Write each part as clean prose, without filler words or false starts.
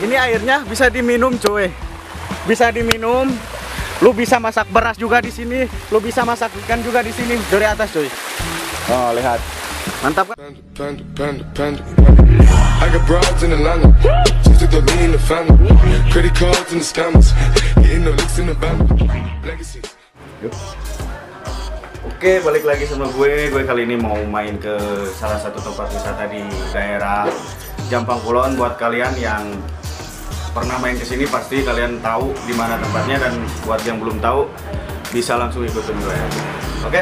Ini airnya bisa diminum, cuy. Bisa diminum. Lu bisa masak beras juga di sini. Lu bisa masak ikan juga di sini dari atas, cuy. Oh, lihat. Mantap kan? I got broads in Atlanta, just took the lean in the family, credit cards and the scammers, getting no licks in the band, legacies. Oke, balik lagi sama gue. Gue kali ini mau main ke salah satu tempat wisata di daerah Jampang Kulon. Buat kalian yang pernah main ke sini pasti kalian tahu di mana tempatnya, dan buat yang belum tahu bisa langsung ikutin gue ya. Oke,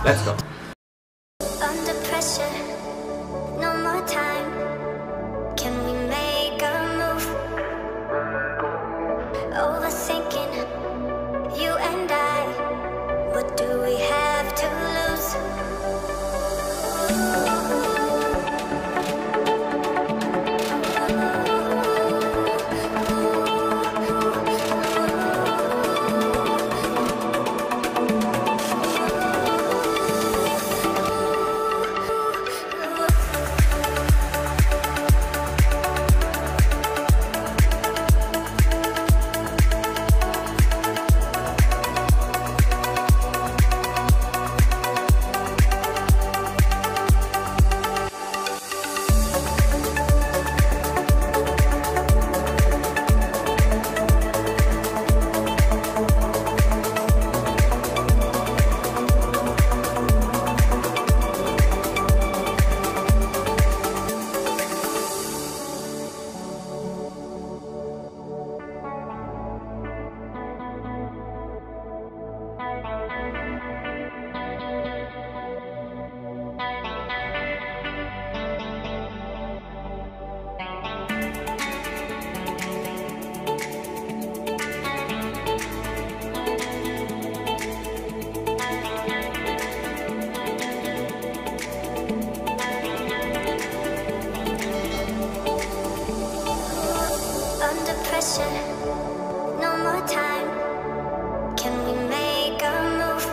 let's go. Under pressure, no more time. Can we make a move? Overthinking, you and I. What do we have to lose? Under pressure, no more time. Can we make a move?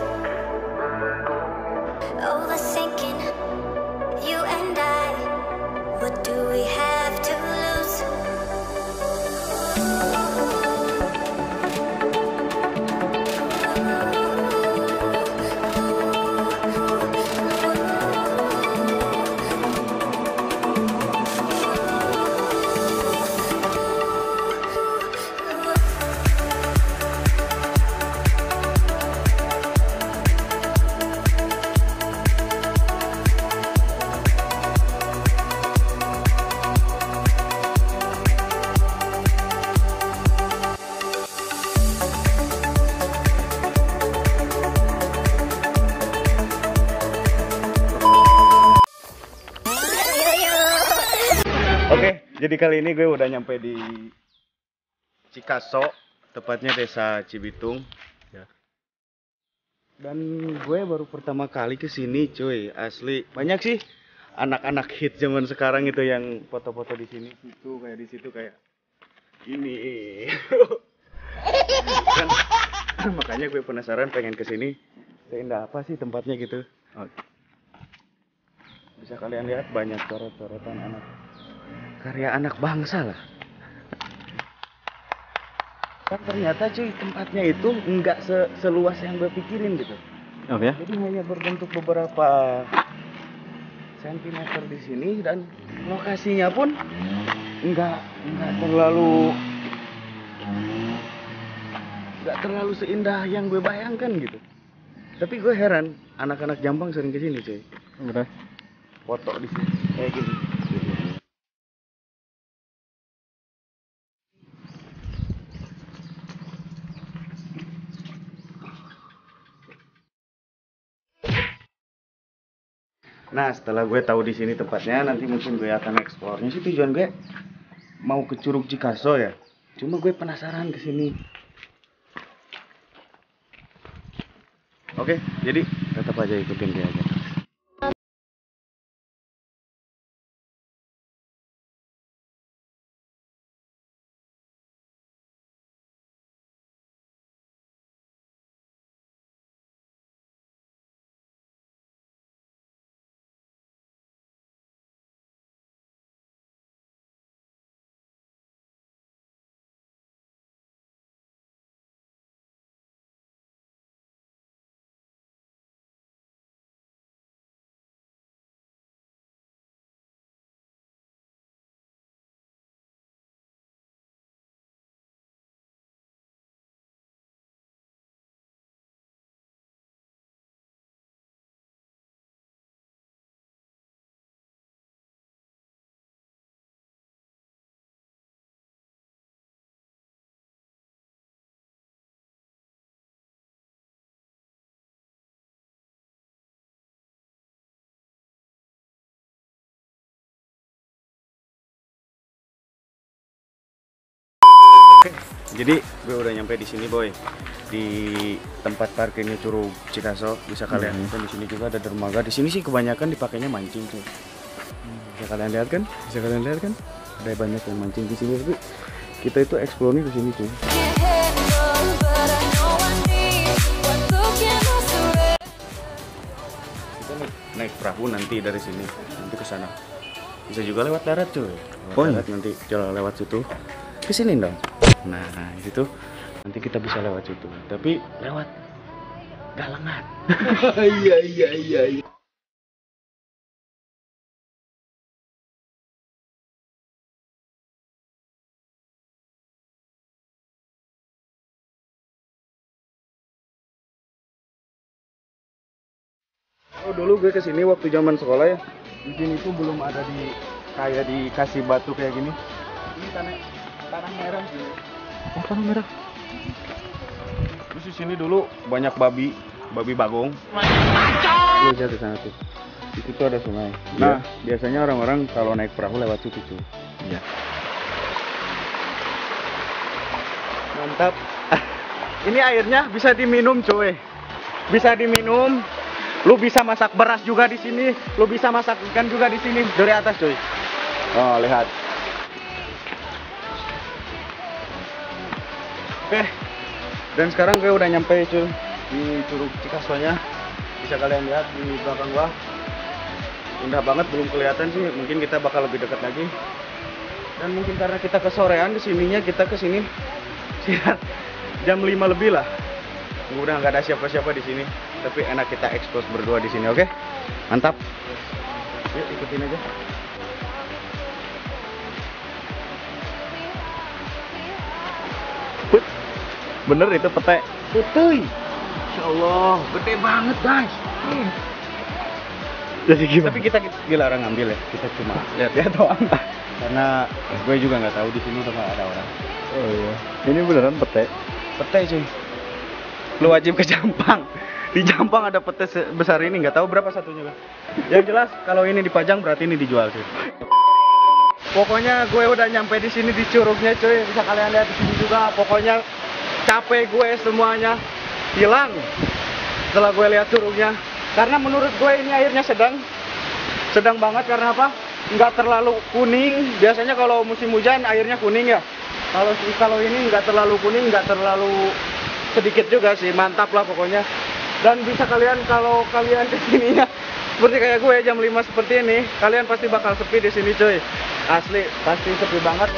Overthinking, you and I. What do we have to lose? Oke, jadi kali ini gue udah nyampe di Cikaso, tepatnya desa Cibitung. Ya. Dan gue baru pertama kali ke sini, cuy. Asli, banyak sih anak-anak hit zaman sekarang itu yang foto-foto di sini, di situ kayak ini. Kan, makanya gue penasaran pengen ke sini. Seindah apa sih tempatnya gitu? Oh. Bisa kalian lihat banyak coret-coretan karya anak bangsa lah. Kan ternyata cuy, tempatnya itu nggak seluas yang gue pikirin gitu. Oke. Jadi hanya berbentuk beberapa sentimeter di sini, dan lokasinya pun nggak terlalu seindah yang gue bayangkan gitu. Tapi gue heran, anak-anak Jampang sering kesini cuy. Bener. Foto di sini kayak gini. Nah, setelah gue tahu di sini tempatnya, nanti mungkin gue akan eksplornya sih. Tujuan gue mau ke Curug Cikaso ya. Cuma gue penasaran ke sini. Oke, jadi tetap aja ikutin dia aja. Jadi gue udah nyampe di sini boy, di tempat parkirnya Curug Cikaso. Bisa kalian lihat di sini juga ada dermaga. Di sini sih kebanyakan dipakainya mancing tuh. Bisa kalian lihat kan? Bisa kalian lihat kan? Ada banyak yang mancing di sini. Tapi kita itu explore di sini tuh. Kita naik perahu nanti dari sini nanti ke sana. Bisa juga lewat darat cuy. Darat nanti jalan lewat situ. Ke sini dong. Nah, itu nanti kita bisa lewat situ. Tapi lewat galangan. Iya. Oh, dulu gue kesini waktu zaman sekolah ya. Di sini tuh belum ada kayak dikasih batu kayak gini. Ini tanah merah sih. Oh, tanah merah. Terus di sini dulu banyak babi bagong. Lu lihat di sana tuh. Di situ ada sungai. Nah, biasanya orang-orang kalau naik perahu lewat situ tuh. Iya. Mantap. Ini airnya bisa diminum, cuy. Bisa diminum. Lu bisa masak beras juga di sini. Lu bisa masak ikan juga di sini. Dari atas, cuy. Oh, lihat. Oke, dan sekarang gue udah nyampe cuy di Curug Cikasonya. Bisa kalian lihat di belakang gua. Indah banget, belum kelihatan sih. Mungkin kita bakal lebih dekat lagi. Dan mungkin karena kita kesorean di sininya, kita kesini sekitar jam 5 lebih lah. Udah nggak ada siapa-siapa di sini. Tapi enak kita expose berdua di sini, oke? Mantap. Yuk ikutin aja. Bener itu pete. Putih. Insya Allah, gede banget guys. Jadi gimana? Tapi kita dilarang ngambil ya. Kita cuma lihat-lihat doang. Karena gue juga nggak tahu di sini udah nggak ada orang. Oh iya. Ini beneran pete. Pete cuy. Lu wajib ke Jampang. Di Jampang ada pete sebesar ini. Nggak tahu berapa satunya kan. Yang jelas kalau ini dipajang berarti ini dijual cuy. Pokoknya gue udah nyampe di sini di curugnya cuy. Bisa kalian lihat di sini juga. Pokoknya capek gue semuanya hilang setelah gue lihat curugnya. Karena menurut gue ini airnya sedang banget. Karena apa? Nggak terlalu kuning. Biasanya kalau musim hujan airnya kuning ya. Kalau ini nggak terlalu kuning, nggak terlalu sedikit juga sih. Mantap lah pokoknya. Dan bisa kalian kalau kalian kesininya seperti kayak gue jam 5 seperti ini, kalian pasti bakal sepi di sini cuy. Asli pasti sepi banget.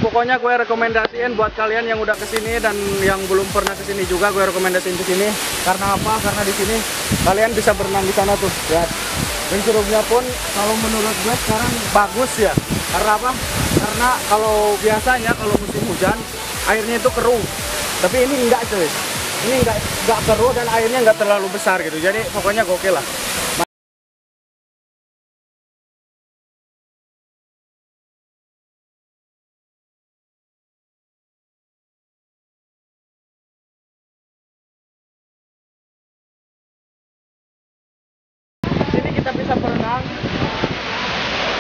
Pokoknya gue rekomendasiin buat kalian yang udah kesini dan yang belum pernah kesini juga, gue rekomendasiin kesini. Karena apa? Karena di sini kalian bisa berenang di sana tuh. Lihat. Dan curugnya pun kalau menurut gue sekarang bagus ya. Karena apa? Karena kalau biasanya kalau musim hujan airnya itu keruh. Tapi ini enggak cuy. Ini enggak keruh dan airnya enggak terlalu besar gitu. Jadi pokoknya gokil lah. Kita bisa berenang.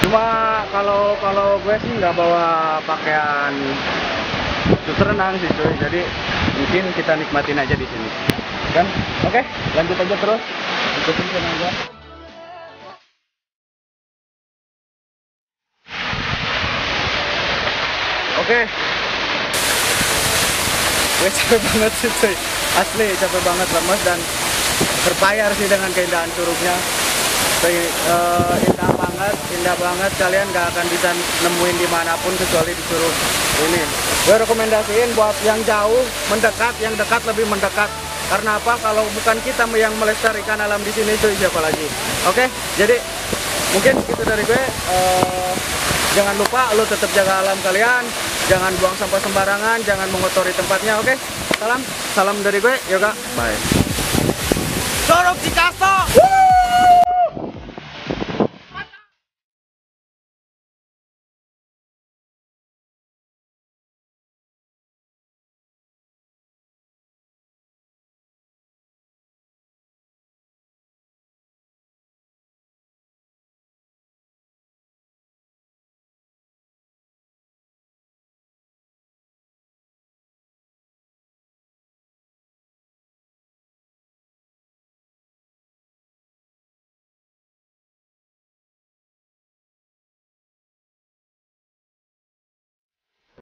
Cuma kalau gue sih nggak bawa pakaian khusus renang sih cuy. Jadi mungkin kita nikmatin aja di sini. Kan? Oke, lanjut aja terus. Ikutin channel gue. Oke. Gue capek banget sih cuy. Asli capek banget, lemes dan berbayar sih dengan keindahan curugnya. Indah banget. Kalian gak akan bisa nemuin dimanapun kecuali di curug ini. Gue rekomendasiin buat yang jauh mendekat, yang dekat lebih mendekat. Karena apa? Kalau bukan kita yang melestarikan alam di sini, cuy, siapa lagi? Oke, jadi mungkin itu dari gue. Jangan lupa lu tetap jaga alam kalian. Jangan buang sampah sembarangan. Jangan mengotori tempatnya. Oke, salam dari gue, Yoga. Bye. Curug Cikaso.